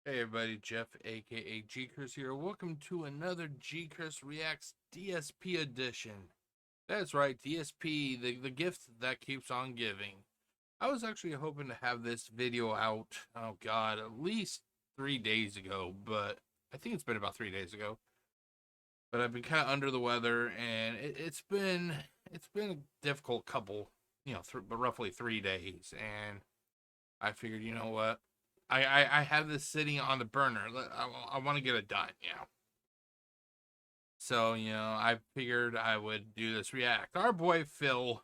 Hey everybody, Jeff aka GCurse here. Welcome to another GCurse Reacts DSP edition. That's right, DSP, the gift that keeps on giving. I was actually hoping to have this video out, oh god, at least 3 days ago, but I think it's been about 3 days ago. But I've been kind of under the weather, and it's been a difficult couple, roughly 3 days, and I figured, you know what? I have this sitting on the burner. I want to get it done, So, I figured I would do this react. Our boy Phil,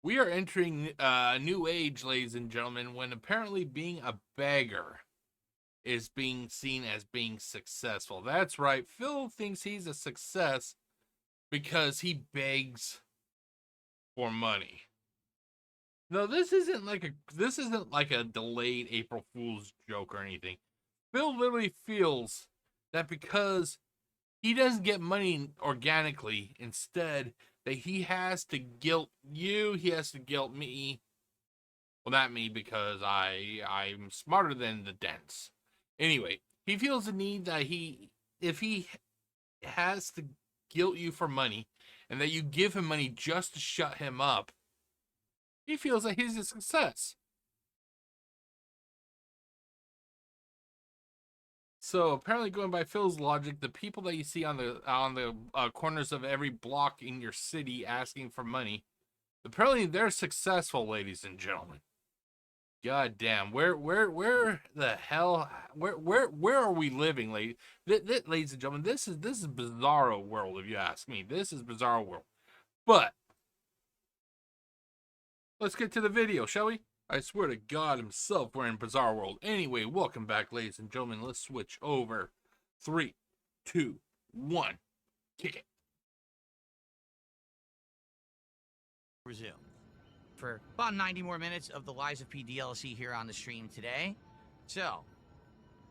we are entering a new age, ladies and gentlemen, when apparently being a beggar is being seen as being successful. That's right. Phil thinks he's a success because he begs for money. No, this isn't like a delayed April Fool's joke or anything. Phil literally feels that because he doesn't get money organically, instead that he has to guilt you, he has to guilt me. Well, not me, because I'm smarter than the dents. Anyway, he feels the need that if he has to guilt you for money, and that you give him money just to shut him up, he feels that he's a success. So apparently, going by Phil's logic, the people that you see on the corners of every block in your city asking for money, apparently they're successful, ladies and gentlemen. God damn, where the hell, where are we living, ladies and gentlemen? This is bizarro world, if you ask me. This is bizarro world. But let's get to the video, shall we? I swear to God himself, we're in Bizarre World. Anyway, welcome back, ladies and gentlemen. Let's switch over. 3, 2, 1. Kick it. Resume for about 90 more minutes of the Lies of P DLC here on the stream today. So,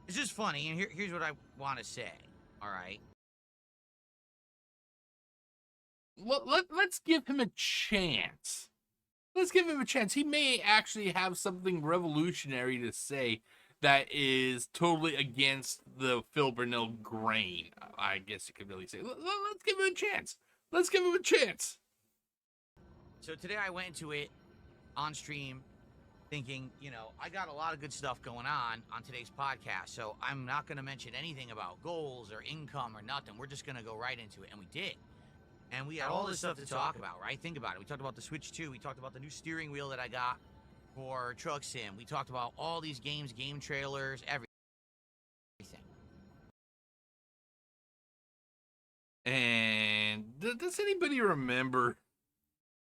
it's just funny, and here's what I want to say, all right? Let's give him a chance. Let's give him a chance. He may actually have something revolutionary to say that is totally against the Phil Burnell grain, I guess you could really say. Let's give him a chance. Let's give him a chance. So today I went into it on stream thinking, I got a lot of good stuff going on today's podcast, so I'm not going to mention anything about goals or income or nothing. We're just going to go right into it, and we did. And we had all this stuff to talk about, right? Think about it. We talked about the Switch 2. We talked about the new steering wheel that I got for Truck Sim. We talked about all these games, game trailers, everything. And does anybody remember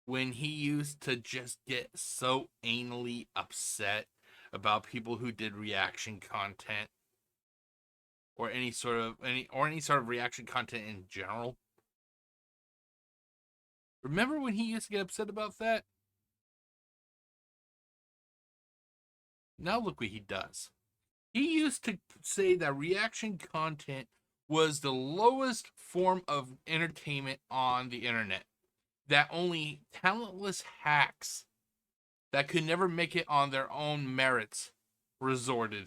when he used to just get so anally upset about people who did reaction content or any sort of reaction content in general? Remember when he used to get upset about that? Now look what he does. He used to say that reaction content was the lowest form of entertainment on the internet. That only talentless hacks that could never make it on their own merits resorted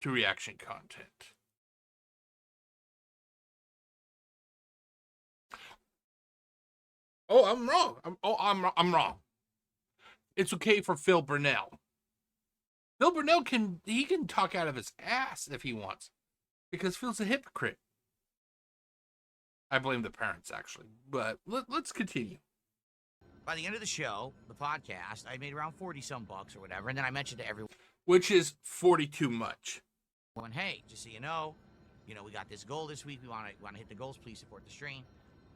to reaction content. Oh, I'm wrong. I'm wrong. It's okay for Phil Burnell. Phil Burnell can talk out of his ass if he wants, because Phil's a hypocrite. I blame the parents, actually, but let's continue. By the end of the show, the podcast, I made around 40-some bucks or whatever, and then I mentioned to everyone, which is 40 too much. Hey, just so you know, we got this goal this week. We want to hit the goals. Please support the stream.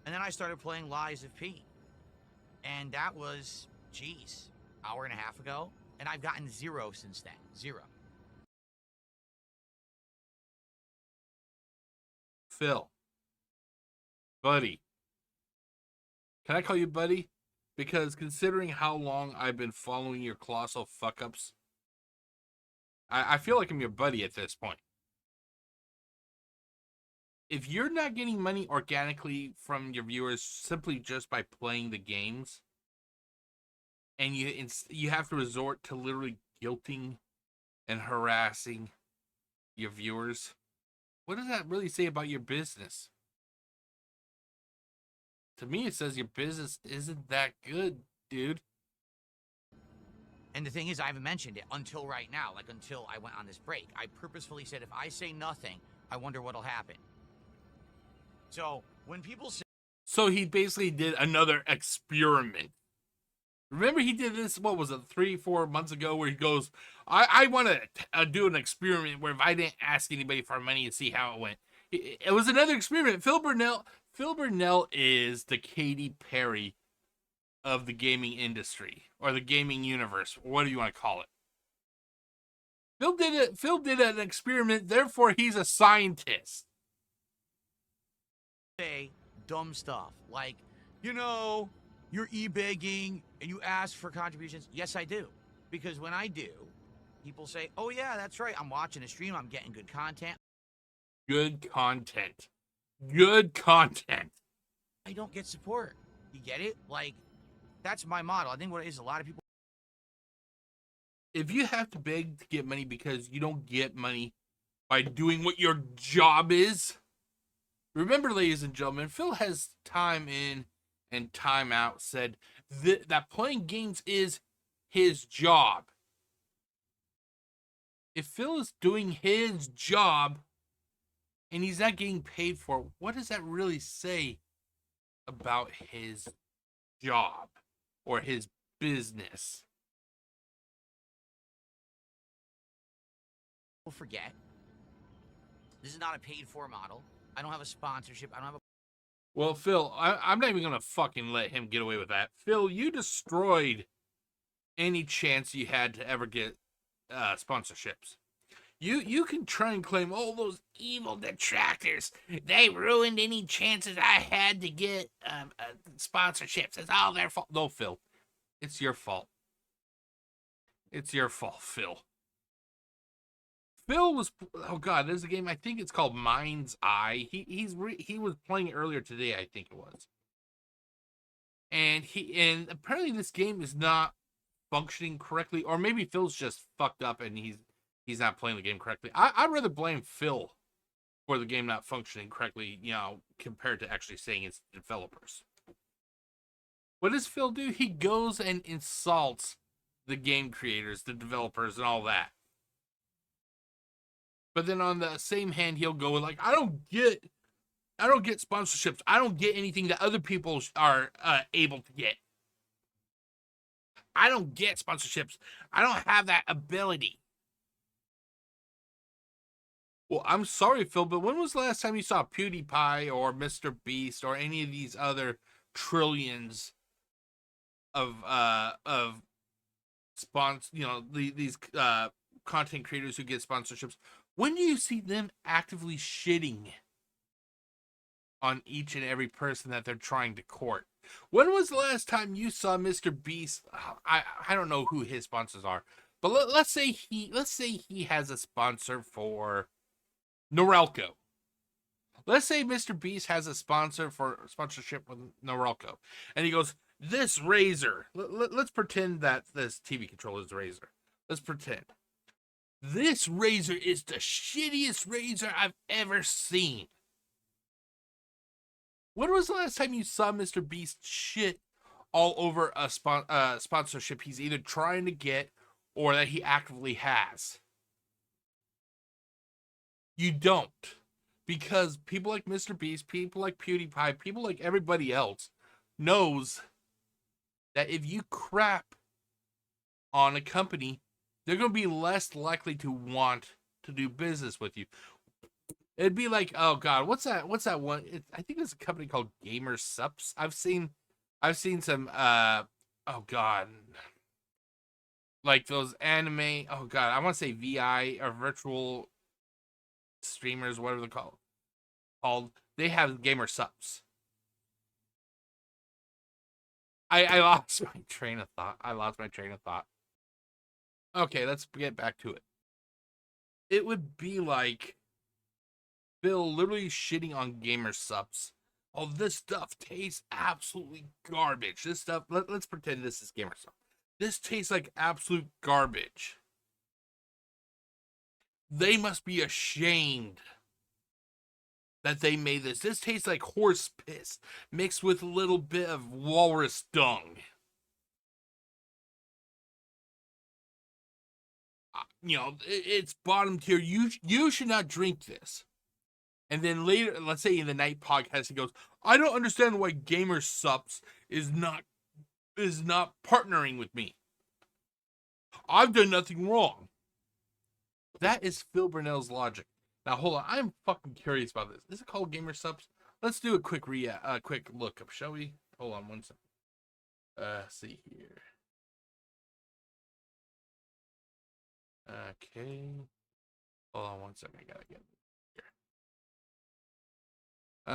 And then I started playing Lies of P, and that was, hour and a half ago, and I've gotten 0 since then. 0. Phil, buddy, can I call you buddy? Because considering how long I've been following your colossal fuck-ups, I feel like I'm your buddy at this point. If you're not getting money organically from your viewers simply just by playing the games, and you have to resort to literally guilting and harassing your viewers, what does that really say about your business? To me, it says your business isn't that good, dude. And the thing is, I haven't mentioned it until right now, like until I went on this break. I purposefully said if I say nothing, I wonder what'll happen. So when people say, So he basically did another experiment. Remember he did this, what was it, 3-4 months ago, where he goes, I want to do an experiment where if I didn't ask anybody for money and see how it went. It was another experiment. Phil Burnell is the Katy Perry of the gaming industry, or the gaming universe, or what do you want to call it? Phil did an experiment, therefore he's a scientist. say dumb stuff like, you're e-begging and you ask for contributions. Yes, I do. Because when I do, people say, oh yeah, that's right. I'm watching a stream. I'm getting good content. Good content. Good content. I don't get support. You get it? Like, that's my model. I think what it is, a lot of people. If you have to beg to get money because you don't get money by doing what your job is, remember, ladies and gentlemen, Phil has time in and time out said that playing games is his job. If Phil is doing his job and he's not getting paid for it, what does that really say about his job or his business? People forget. This is not a paid-for model. I don't have a sponsorship. I don't have a. Well, Phil, I'm not even going to fucking let him get away with that. Phil, you destroyed any chance you had to ever get sponsorships. You can try and claim all those evil detractors. They ruined any chances I had to get sponsorships. It's all their fault. No, Phil. It's your fault. It's your fault, Phil. Phil was, oh god, there's a game, I think it's called Mind's Eye. He was playing it earlier today, I think it was. And apparently this game is not functioning correctly, or maybe Phil's just fucked up and he's not playing the game correctly. I'd rather blame Phil for the game not functioning correctly, compared to actually saying it's developers. What does Phil do? He goes and insults the game creators, the developers, and all that. But then on the same hand, he'll go like, I don't get sponsorships. I don't get anything that other people are able to get. I don't get sponsorships. I don't have that ability. Well, I'm sorry, Phil, but when was the last time you saw PewDiePie or Mr. Beast or any of these other trillions of these content creators who get sponsorships? When do you see them actively shitting on each and every person that they're trying to court? When was the last time you saw Mr. Beast? I don't know who his sponsors are, but let's say he has a sponsor for Norelco. Let's say Mr. Beast has a sponsorship with Norelco, and he goes, "This razor." Let's pretend that this TV controller is the razor. Let's pretend. This razor is the shittiest razor I've ever seen. When was the last time you saw Mr. Beast shit all over a sponsorship he's either trying to get or that he actively has? You don't. Because people like Mr. Beast, people like PewDiePie, people like everybody else knows that if you crap on a company, they're going to be less likely to want to do business with you. It'd be like, oh god, what's that one? I think it's a company called GamerSups. I've seen some oh god, like those anime. Oh god, I want to say VI or virtual streamers, whatever they're called. They have GamerSups. I lost my train of thought. Okay, let's get back to it. It would be like Bill literally shitting on GamerSups. Oh, this stuff tastes absolutely garbage. This stuff, let's pretend this is GamerSup. This tastes like absolute garbage. They must be ashamed that they made this. This tastes like horse piss mixed with a little bit of walrus dung. It's bottom tier. You should not drink this. And then later, let's say in the night podcast, he goes, "I don't understand why GamerSups is not partnering with me. I've done nothing wrong." That is Phil Burnell's logic. Now hold on, I'm fucking curious about this. Is it called GamerSups? Let's do a quick quick lookup, shall we? Hold on one second. See here. Okay. Hold on one second. I gotta get it here.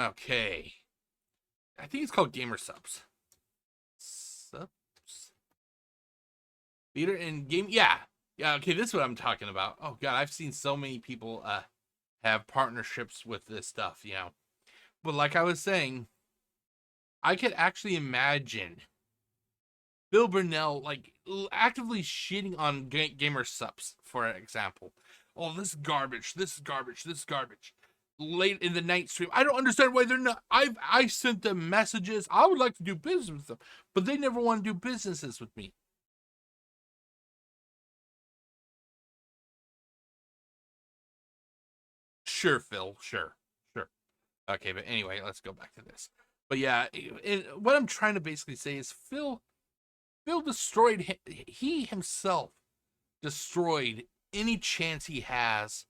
Okay. I think it's called GamerSups. Subs. Theater and game. Yeah. Yeah. Okay. This is what I'm talking about. Oh God, I've seen so many people have partnerships with this stuff. But like I was saying, I could actually imagine Bill Burnell actively shitting on GamerSups, for example. Oh, this is garbage. This is garbage. This is garbage. Late in the night stream, I don't understand why they're not. I sent them messages. I would like to do business with them, but they never want to do businesses with me. Sure, Phil. Sure. Okay, but anyway, let's go back to this. But yeah, what I'm trying to basically say is Phil destroyed. He himself destroyed any chance he has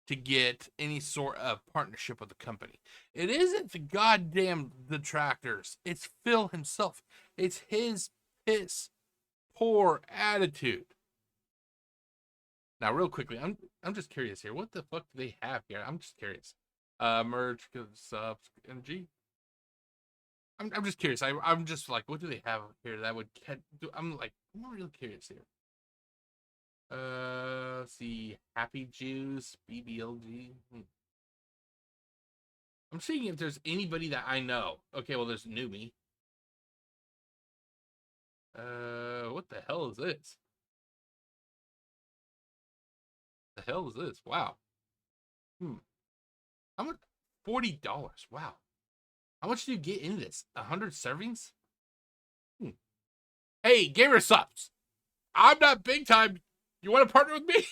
to get any sort of partnership with the company. It isn't the goddamn detractors. It's Phil himself. It's his piss poor attitude. Now, real quickly, I'm just curious here. What the fuck do they have here? I'm just curious. Merge, subs, energy. I'm just curious. I'm just like, what do they have here that would I'm really curious here. See, Happy Juice, BBLG. I'm seeing if there's anybody that I know. Okay, well, there's Newbie. What the hell is this? The hell is this? Wow. How much? $40. Wow. How much do you get in this? 100 servings? Hey, GamerSups. I'm not big time. You want to partner with me?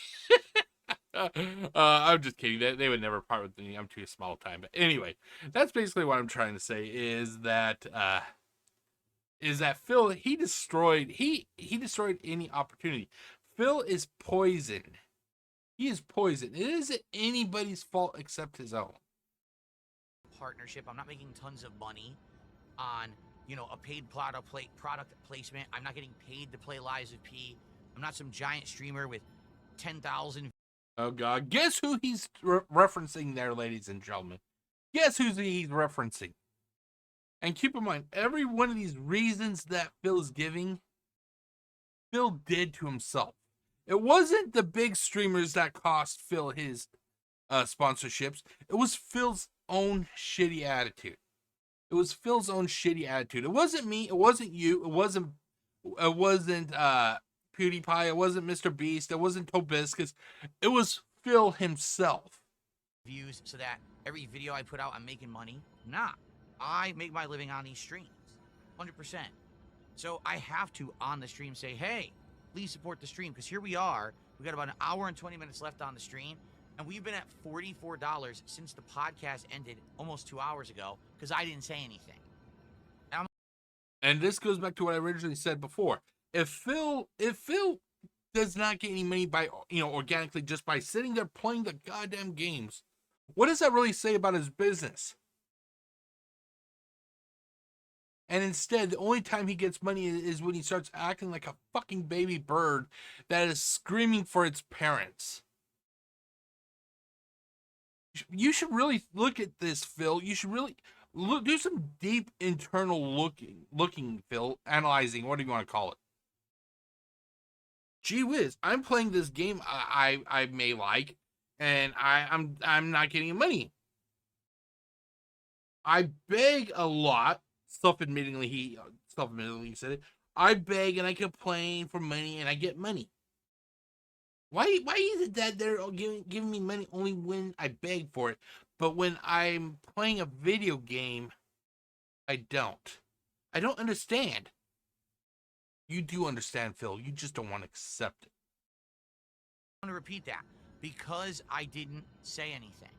I'm just kidding. They would never partner with me. I'm too small time. But anyway, that's basically what I'm trying to say is that Phil, he destroyed any opportunity. Phil is poison. He is poison. It isn't anybody's fault except his own. Partnership. I'm not making tons of money on a paid product placement. I'm not getting paid to play Lives of P. I'm not some giant streamer with 10,000. Oh God! Guess who he's referencing there, ladies and gentlemen? Guess who he's referencing? And keep in mind, every one of these reasons that Phil is giving, Phil did to himself. It wasn't the big streamers that cost Phil his sponsorships. It was Phil's own shitty attitude. It was Phil's own shitty attitude. It wasn't me. It wasn't you. It wasn't PewDiePie. It wasn't Mr. Beast. It wasn't Tobiscus. It was Phil himself. Views so that every video I put out, I'm making money. Nah, I make my living on these streams, 100%. So I have to on the stream say, hey, please support the stream because here we are. We got about an hour and 20 minutes left on the stream. And we've been at $44 since the podcast ended almost 2 hours ago because I didn't say anything. And this goes back to what I originally said before. If Phil does not get any money by organically just by sitting there playing the goddamn games, what does that really say about his business? And instead, the only time he gets money is when he starts acting like a fucking baby bird that is screaming for its parents. You should really look at this, Phil. You should really do some deep internal looking, Phil. Analyzing, what do you want to call it? Gee whiz, I'm playing this game I may like, and I'm not getting money. I beg a lot. Self-admittingly, he said it. I beg and I complain for money, and I get money. Why is it that they're giving me money only when I beg for it, but when I'm playing a video game, I don't? I don't understand. You do understand, Phil. You just don't want to accept it. I'm going to repeat that because I didn't say anything.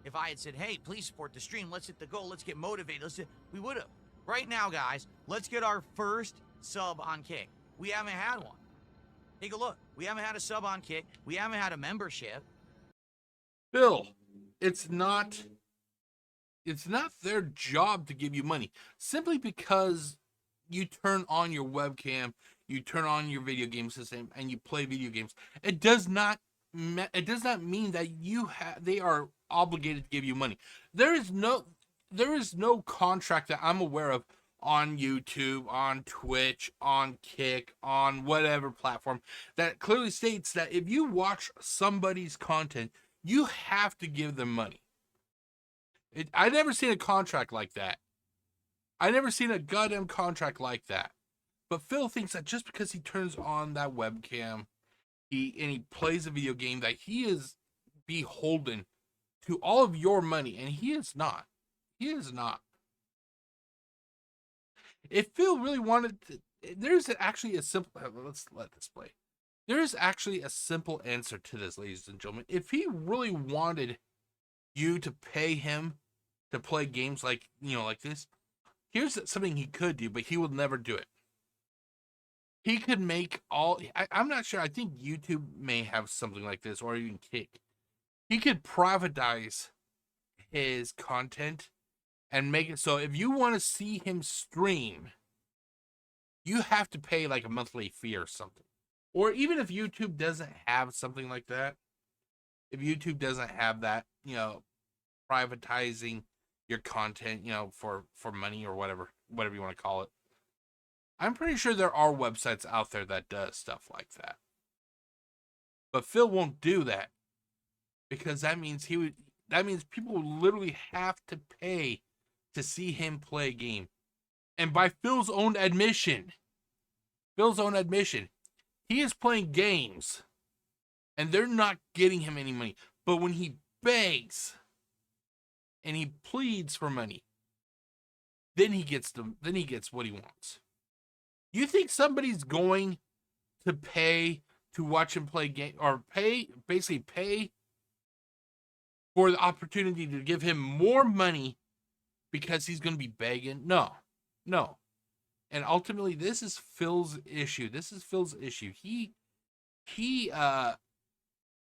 If I had said, hey, please support the stream, let's hit the goal, let's get motivated, we would have. Right now, guys, let's get our first sub on Kick. We haven't had one. Take a look. We haven't had a sub on Kick. We haven't had a membership. Phil, it's not their job to give you money. Simply because you turn on your webcam, you turn on your video game system, and you play video games, it does not mean that they are obligated to give you money. There is no contract that I'm aware of on YouTube, on Twitch, on Kick, on whatever platform that clearly states that if you watch somebody's content, you have to give them money. I never seen a contract like that. I never seen a goddamn contract like that. But Phil thinks that just because he turns on that webcam, he plays a video game, that he is beholden to all of your money, and he is not. He is not. If Phil really wanted to, there's actually a simple. Let's let this play. There is actually a simple answer to this, ladies and gentlemen. If he really wanted you to pay him to play games like this, here's something he could do, but he will never do it. He could make I'm not sure. I think YouTube may have something like this, or even Kick. He could privatize his content and make it so if you want to see him stream, you have to pay like a monthly fee or something. Or even if YouTube doesn't have something like that, if YouTube doesn't have that, privatizing your content, for money or whatever you want to call it, I'm pretty sure there are websites out there that does stuff like that. But Phil won't do that because that means people will literally have to pay to see him play a game. And by Phil's own admission, he is playing games and they're not getting him any money. But when he begs and he pleads for money, then he gets what he wants. You think somebody's going to pay to watch him play game, or pay for the opportunity to give him more money because he's going to be begging? No. And ultimately, this is Phil's issue. He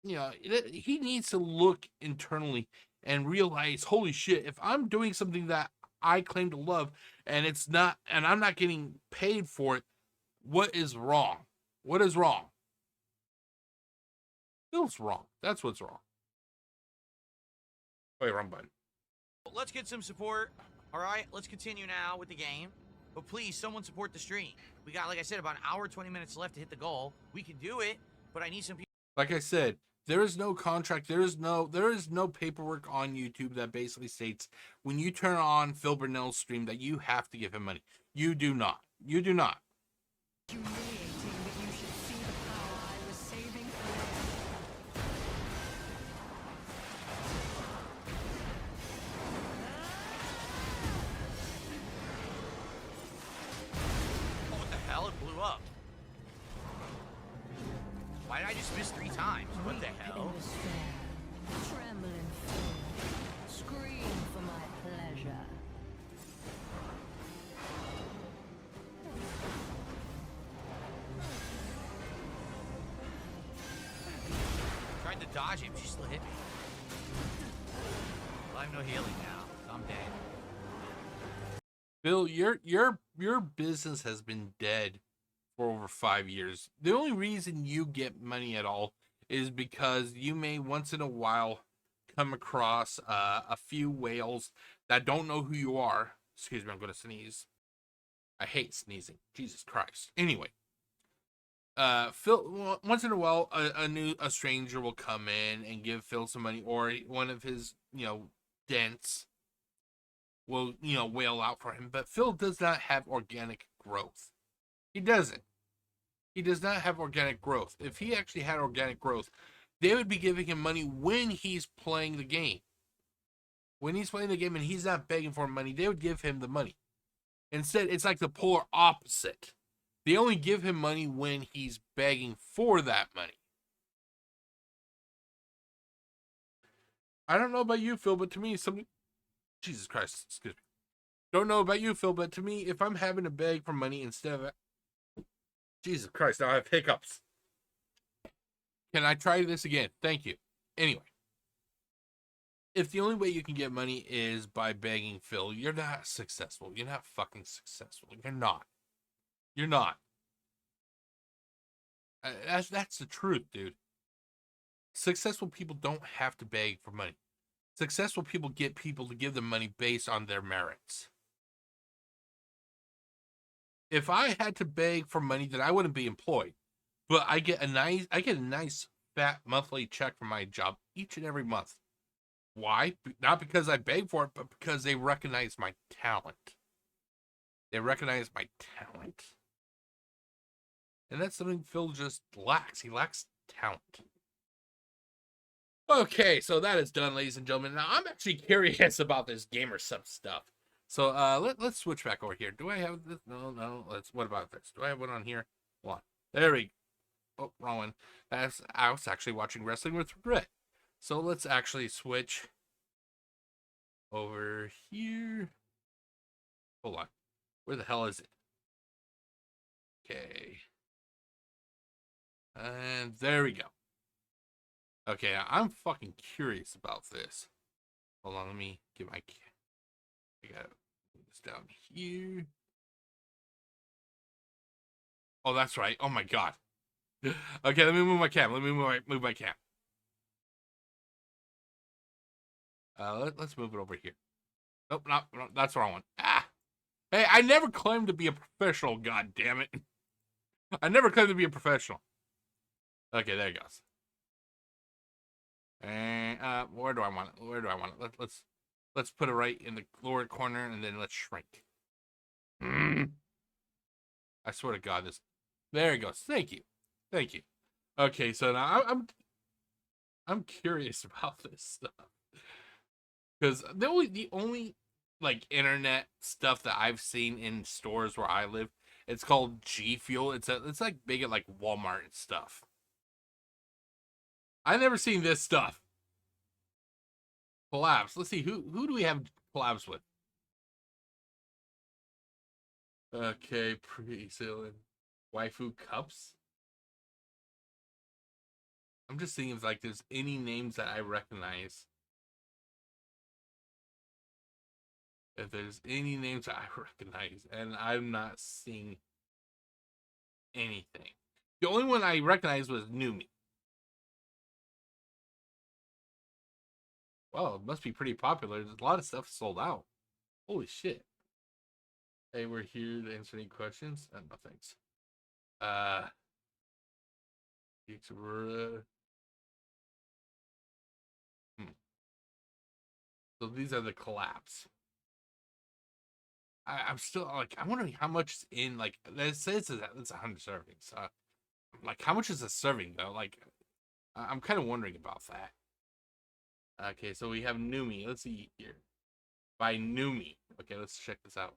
needs to look internally and realize, holy shit, if I'm doing something that I claim to love and I'm not getting paid for it, what is wrong? What is wrong? Phil's wrong. That's what's wrong. Wait, wrong button. Let's get some support. All right, let's continue now with the game. But please, someone support the stream. We got, like I said, about an hour, 20 minutes left to hit the goal. We can do it, but I need some people. Like I said, there is no contract. There is no paperwork on YouTube that basically states when you turn on Phil Burnell's stream that you have to give him money. You do not. You do not. Humiliating that you should see the power I was saving for Oh, what the hell? It blew up. Why did I just miss 3 times? What the hell? in despair, tremble in fear, scream for my pleasure. Tried to dodge him, she still hit me. Well, I have no healing now, so I'm dead. Bill, your business has been dead for over 5 years. The only reason you get money at all is because you may once in a while come across a few whales that don't know who you are. Excuse me, I'm going to sneeze. I hate sneezing. Jesus Christ. Anyway, Phil, once in a while, a stranger will come in and give Phil some money, or one of his, dents will, whale out for him. But Phil does not have organic growth. He doesn't. He does not have organic growth. If he actually had organic growth, they would be giving him money when he's playing the game. When he's playing the game and he's not begging for money, they would give him the money. Instead, it's like the polar opposite. They only give him money when he's begging for that money. I don't know about you, Phil, but to me, something... Jesus Christ, excuse me. Don't know about you, Phil, but to me, if I'm having to beg for money instead of... Jesus Christ, now I have hiccups. Can I try this again? Thank you. Anyway. If the only way you can get money is by begging, Phil, you're not successful. You're not fucking successful. You're not. You're not. That's the truth, dude. Successful people don't have to beg for money. Successful people get people to give them money based on their merits. If I had to beg for money, then I wouldn't be employed. But I get a nice fat monthly check from my job each and every month. Why? Not because I beg for it, but because they recognize my talent. They recognize my talent. And that's something Phil just lacks. He lacks talent. Okay, so that is done, ladies and gentlemen. Now, I'm actually curious about this gamer sub stuff. So let's switch back over here. Do I have this? No. What about this? Do I have one on here? One. There we go. Oh, wrong one. I was actually watching Wrestling with Regret. So let's actually switch over here. Hold on. Where the hell is it? Okay. And there we go. Okay, I'm fucking curious about this. Hold on, let me get my... I gotta put this down here. Oh, that's right. Oh my god. Okay, let me move my cam. Let me move my cam. Let's move it over here. Nope, no, that's the wrong one. Ah! Hey, I never claimed to be a professional, god damn it. I never claimed to be a professional. Okay, there it goes. And where do I want it? Where do I want it? Let's put it right in the lower corner and then let's shrink. I swear to God, this. There it goes. Thank you. Okay, so now I'm curious about this stuff because the only like internet stuff that I've seen in stores where I live, it's called G Fuel. It's like big at like Walmart and stuff. I've never seen this stuff. Collabs. Let's see who do we have collabs with? Okay, pre-sale waifu cups. I'm just seeing if like there's any names that I recognize. If there's any names that I recognize, and I'm not seeing anything. The only one I recognized was Numi. Well, it must be pretty popular. There's a lot of stuff sold out. Holy shit. Hey, we're here to answer any questions. No thanks. So these are the collabs. I'm still like, I'm wondering how much is in, like, it says it's 100 servings. Like, how much is a serving though? Like, I'm kind of wondering about that. Okay, so we have Numi. Let's see here. By Numi. Okay, let's check this out.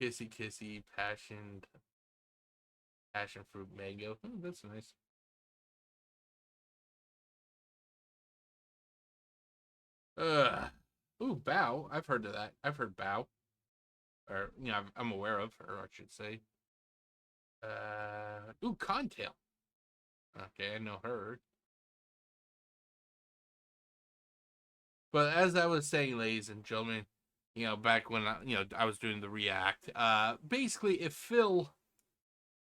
Kissy Kissy, passion fruit mango. That's nice. Ooh, Bow. I've heard of that. I've heard Bow. Or, you know, I'm aware of her, I should say. Ooh, Contail. Okay, I know her. But as I was saying, ladies and gentlemen, you know, back when I was doing the react, basically, if Phil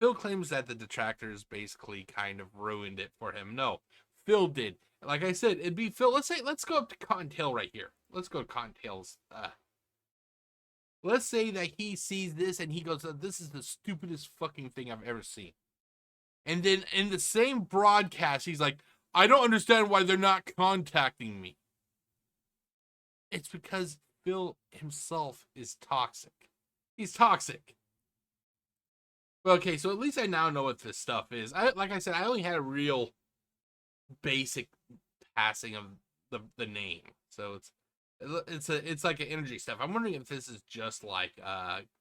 claims that the detractors basically kind of ruined it for him. No, Phil did. Like I said, it'd be Phil. Let's go up to Contail right here. Let's go to Contail's. Let's say that he sees this and he goes, "This is the stupidest fucking thing I've ever seen." And then in the same broadcast, he's like, "I don't understand why they're not contacting me." It's because Phil himself is toxic. He's toxic. Well, okay, so at least I now know what this stuff is. Like I said, I only had a real basic passing of the name, so it's like an energy stuff. I'm wondering if this is just like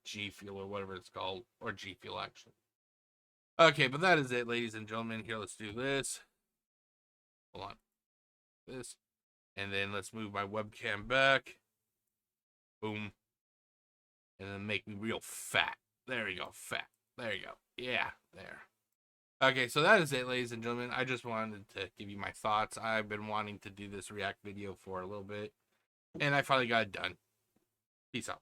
G Fuel or whatever it's called, or G Fuel actually. Okay, but that is it, ladies and gentlemen. Here, let's do this. Hold on, this, and then let's move my webcam back. Boom, and then make me real fat. There you go, fat. There you go. Yeah, there. Okay, so that is it, ladies and gentlemen. I just wanted to give you my thoughts. I've been wanting to do this React video for a little bit, and I finally got it done. Peace out.